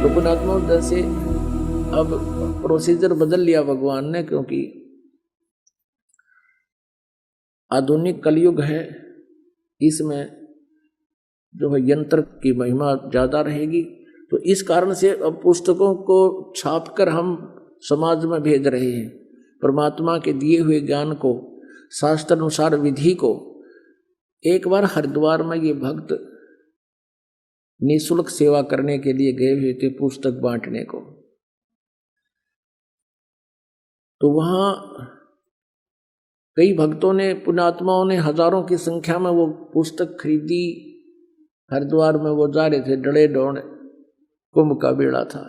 तो पुण्यात्मा जैसे अब प्रोसीजर बदल लिया भगवान ने, क्योंकि आधुनिक कलयुग है, इसमें जो है यंत्र की महिमा ज्यादा रहेगी। तो इस कारण से अब पुस्तकों को छापकर हम समाज में भेज रहे हैं, परमात्मा के दिए हुए ज्ञान को, शास्त्र अनुसार विधि को। एक बार हरिद्वार में ये भक्त निःशुल्क सेवा करने के लिए गए हुए थे, पुस्तक बांटने को। तो वहां कई भक्तों ने, पुण्यात्माओं ने हजारों की संख्या में वो पुस्तक खरीदी। हरिद्वार में वो जा रहे थे, डड़े डोड़ कुंभ का बेड़ा था।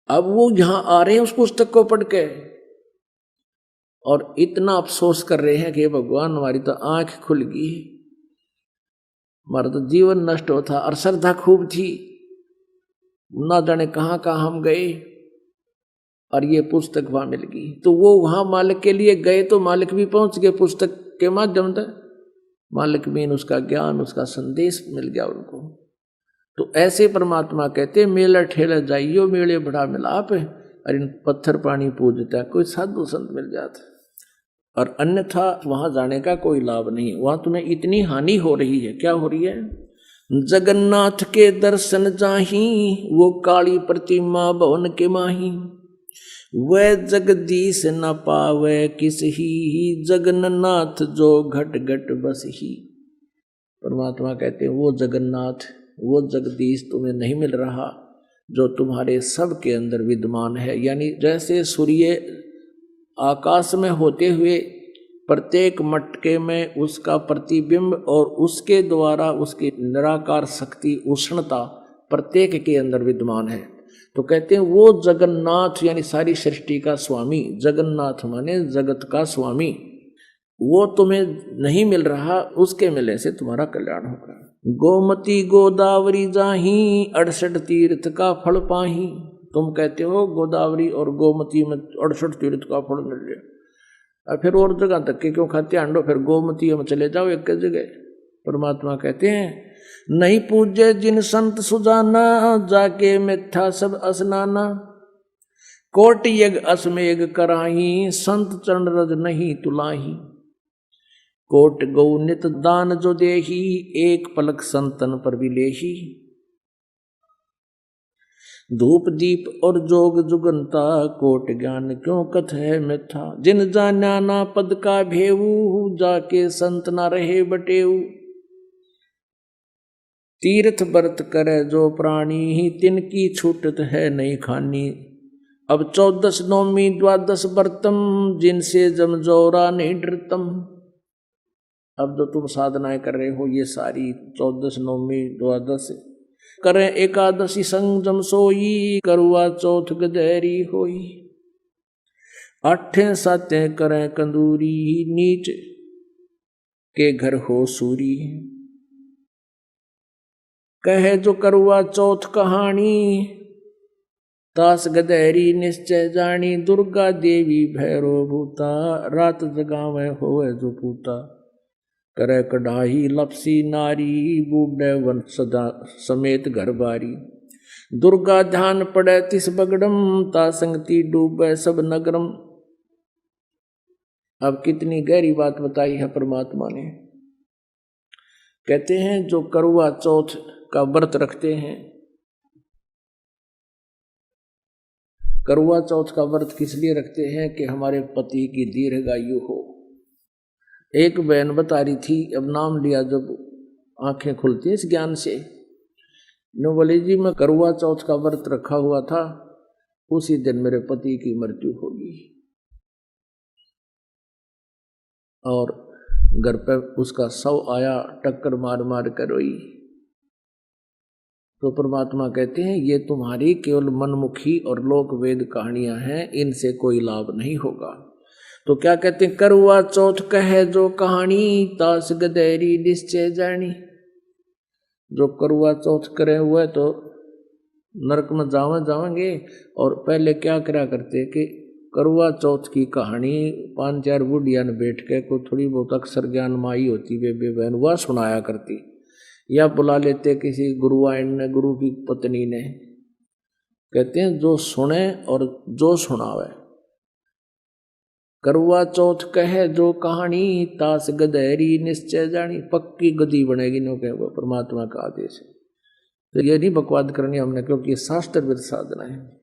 अब वो यहां आ रहे हैं उस पुस्तक को पढ़ के, और इतना अफसोस कर रहे हैं कि भगवान हमारी तो आंख खुल गई, हमारा तो जीवन नष्ट होता, और श्रद्धा खूब थी, ना जाने कहां कहां हम गए, और ये पुस्तक वहां मिल गई। तो वो वहां मालिक के लिए गए, तो मालिक भी पहुंच गए पुस्तक के माध्यम से। मालिक में उसका ज्ञान, उसका संदेश मिल गया उनको। तो ऐसे परमात्मा कहते, मेला ठेला जाइयो मेले बड़ा मिलाप, और इन पत्थर पानी पूजता कोई साधु संत मिल जाता, और अन्यथा वहां जाने का कोई लाभ नहीं। वहां तुम्हें इतनी हानि हो रही है। क्या हो रही है? जगन्नाथ के दर्शन जाही, वो काली प्रतिमा भवन के माही, वह जगदीश न पावे किस ही, जगन्नाथ जो घट घट बस ही। परमात्मा कहते हैं वो जगन्नाथ, वो जगदीश तुम्हें नहीं मिल रहा जो तुम्हारे सब के अंदर विद्यमान है। यानी जैसे सूर्य आकाश में होते हुए प्रत्येक मटके में उसका प्रतिबिंब और उसके द्वारा उसकी निराकार शक्ति, उष्णता प्रत्येक के अंदर विद्यमान है। तो कहते हैं वो जगन्नाथ यानी सारी सृष्टि का स्वामी, जगन्नाथ माने जगत का स्वामी, वो तुम्हें नहीं मिल रहा, उसके मिलने से तुम्हारा कल्याण होगा। गोमती गोदावरी जाही, 68 तीर्थ का फल पाही। तुम कहते हो गोदावरी और गोमती में 68 तीर्थ का फल मिल जाए, और फिर और जगह तक के क्यों खाते आंडो, फिर गोमती में चले जाओ एक जगह। परमात्मा कहते हैं नहीं पूजे जिन संत सुजाना, जाके मिथ्या सब स्नाना, कोट यज्ञ अश्वमेघ कराही, संत चरण रज नहीं तुलाही, कोट गौ नित दान जो देही, एक पलक संतन पर विलेही, धूप दीप और जोग जुगंता, कोट ज्ञान क्यों कथ है मिथ्या, जिन जाना ना पद का भेऊ, जाके संत ना रहे बटेऊ, तीर्थ व्रत करे जो प्राणी, तिनकी छूटत है नहीं खानी, अब 14 नौमी 12 व्रतम, जिनसे जमजोरा नहीं डरतम। अब जो तुम साधनाएं कर रहे हो ये सारी 14 नौमी 12 करें, एकादशी संजम सोई, करुआ चौथ गदेरी होई, 8 सातें करें कंदूरी, नीच के घर हो सूरी, कहे जो करुआ चौथ कहानी, तास गदेरी निश्चय जानी, दुर्गा देवी भैरो भूता, रात जगावे होए जो पूता, करे कढ़ाई लपसी नारी, बूढ़े वन सदा समेत घर बारी, दुर्गा ध्यान पड़े तिस बगड़म, ता संगति डूबे सब नगरम। अब कितनी गहरी बात बताई है परमात्मा ने। कहते हैं जो करुआ चौथ का व्रत रखते हैं, करुआ चौथ का व्रत किस लिए रखते हैं कि हमारे पति की दीर्घायु हो। एक बहन बता रही थी, अब नाम लिया जब आंखें खुलती हैं इस ज्ञान से, नो बोले जी मैं करुआ चौथ का व्रत रखा हुआ था, उसी दिन मेरे पति की मृत्यु होगी, और घर पर उसका शव आया, टक्कर मार मार कर रोई। तो परमात्मा कहते हैं ये तुम्हारी केवल मनमुखी और लोक वेद कहानियां हैं, इनसे कोई लाभ नहीं होगा। तो क्या कहते हैं, करुआ चौथ कहे जो कहानी, तास गदेरी निश्चय जानी। जो करुआ चौथ करे हुए तो नरक में जाएंगे, और पहले क्या करा करते कि करुआ चौथ की कहानी 5-4 बुढ़िया ने बैठ के, कोई थोड़ी बहुत अक्षर ज्ञान माई होती वे बहन, वह सुनाया करती। या बुला लेते किसी गुरुआइन ने, गुरु की पत्नी ने। कहते हैं जो सुने और जो सुनावे। करवा चौथ कहे जो कहानी, तास गधेरी निश्चय जानी। पक्की गधी बनेगी नो कहे वो परमात्मा का आदेश है। तो ये नहीं बकवाद करनी हमने, क्योंकि शास्त्र विद साधना है।